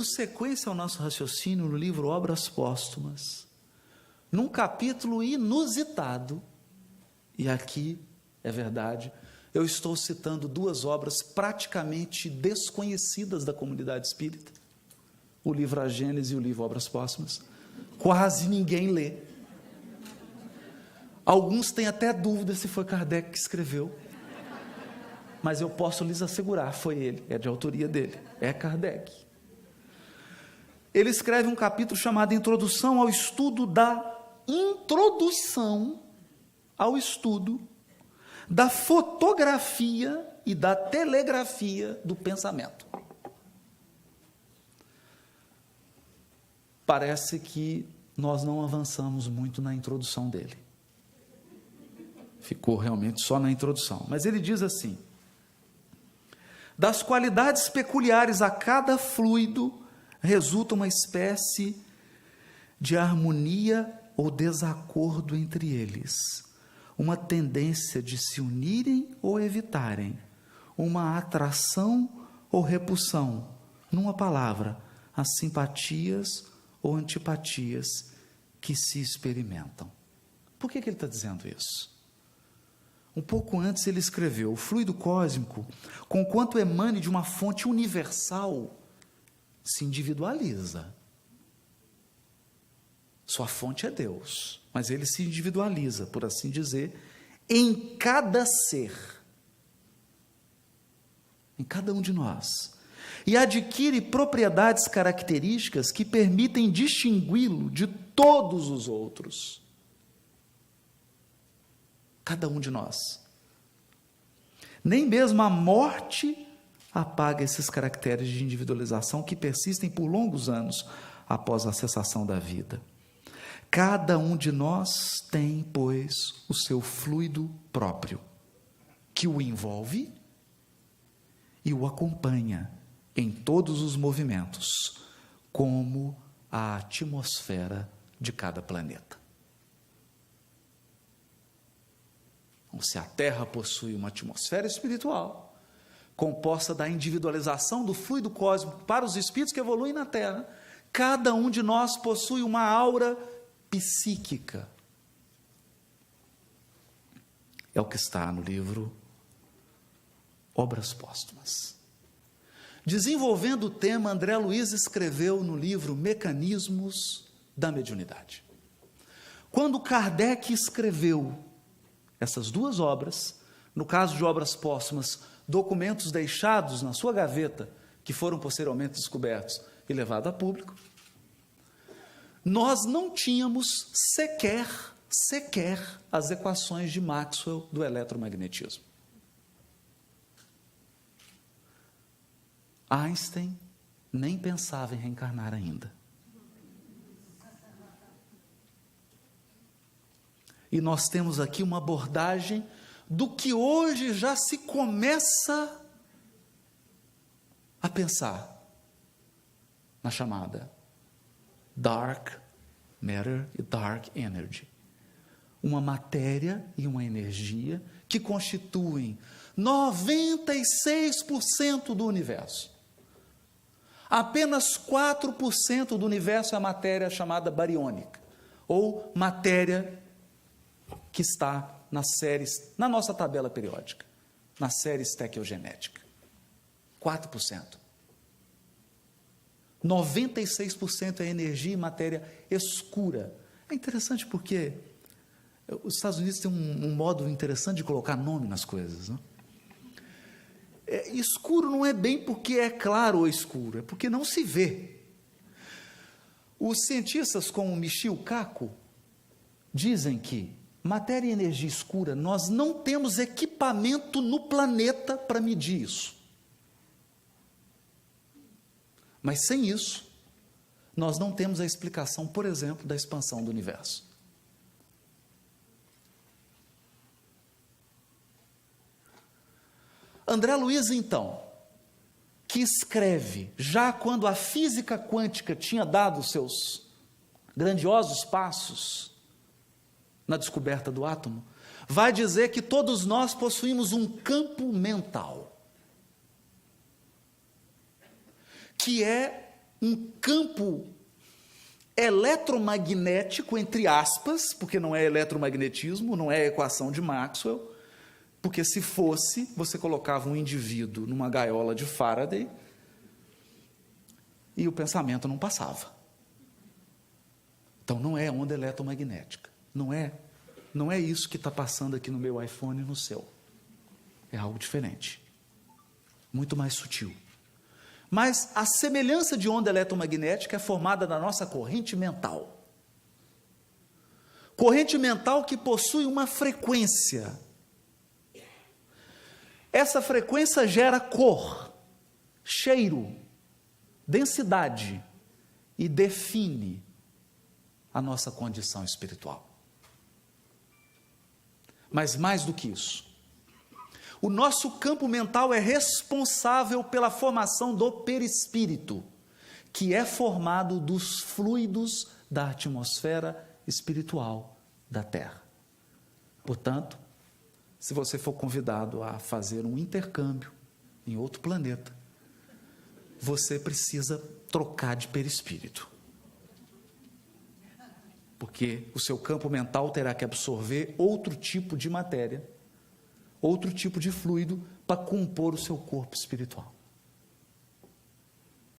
sequência ao nosso raciocínio no livro Obras Póstumas, num capítulo inusitado, e aqui é verdade, eu estou citando duas obras praticamente desconhecidas da comunidade espírita, o livro A Gênese e o livro Obras Póstumas. Quase ninguém lê. Alguns têm até dúvida se foi Kardec que escreveu, mas eu posso lhes assegurar, foi ele, é de autoria dele, é Kardec. Ele escreve um capítulo chamado Introdução ao Estudo da fotografia e da telegrafia do pensamento. Parece que nós não avançamos muito na introdução dele. Ficou realmente só na introdução. Mas ele diz assim: das qualidades peculiares a cada fluido resulta uma espécie de harmonia ou desacordo entre eles, uma tendência de se unirem ou evitarem, uma atração ou repulsão, numa palavra, as simpatias ou antipatias que se experimentam. Por que ele está dizendo isso? Um pouco antes ele escreveu: o fluido cósmico, conquanto emane de uma fonte universal, se individualiza. Sua fonte é Deus, mas ele se individualiza, por assim dizer, em cada ser, em cada um de nós, e adquire propriedades características que permitem distingui-lo de todos os outros. Cada um de nós. Nem mesmo a morte apaga esses caracteres de individualização que persistem por longos anos após a cessação da vida. Cada um de nós tem, pois, o seu fluido próprio, que o envolve e o acompanha em todos os movimentos, como a atmosfera de cada planeta. Então, se a Terra possui uma atmosfera espiritual, composta da individualização do fluido cósmico para os espíritos que evoluem na Terra, cada um de nós possui uma aura psíquica. É o que está no livro Obras Póstumas. Desenvolvendo o tema, André Luiz escreveu no livro Mecanismos da Mediunidade. Quando Kardec escreveu essas duas obras, no caso de Obras Póstumas, documentos deixados na sua gaveta, que foram posteriormente descobertos e levados a público, nós não tínhamos sequer as equações de Maxwell do eletromagnetismo. Einstein nem pensava em reencarnar ainda. E nós temos aqui uma abordagem do que hoje já se começa a pensar na chamada Dark Matter e Dark Energy. Uma matéria e uma energia que constituem 96% do universo. Apenas 4% do universo é a matéria chamada bariônica, ou matéria que está nas séries, na nossa tabela periódica, nas séries estequiogenética. 4%. 96% é energia e matéria escura. É interessante porque os Estados Unidos têm um modo interessante de colocar nome nas coisas, não? Escuro não é bem porque é claro ou escuro, é porque não se vê. Os cientistas como Michio Kaku dizem que matéria e energia escura, nós não temos equipamento no planeta para medir isso. Mas sem isso, nós não temos a explicação, por exemplo, da expansão do universo. André Luiz, então, que escreve, já quando a física quântica tinha dado seus grandiosos passos na descoberta do átomo, vai dizer que todos nós possuímos um campo mental, que é um campo eletromagnético, entre aspas, porque não é eletromagnetismo, não é equação de Maxwell, porque se fosse, você colocava um indivíduo numa gaiola de Faraday e o pensamento não passava. Então não é onda eletromagnética, não é isso que está passando aqui no meu iPhone e no seu. É algo diferente, muito mais sutil. Mas a semelhança de onda eletromagnética é formada na nossa corrente mental. Corrente mental que possui uma frequência. Essa frequência gera cor, cheiro, densidade e define a nossa condição espiritual. Mas mais do que isso, o nosso campo mental é responsável pela formação do perispírito, que é formado dos fluidos da atmosfera espiritual da Terra. Portanto, se você for convidado a fazer um intercâmbio em outro planeta, você precisa trocar de perispírito. Porque o seu campo mental terá que absorver outro tipo de matéria, outro tipo de fluido para compor o seu corpo espiritual.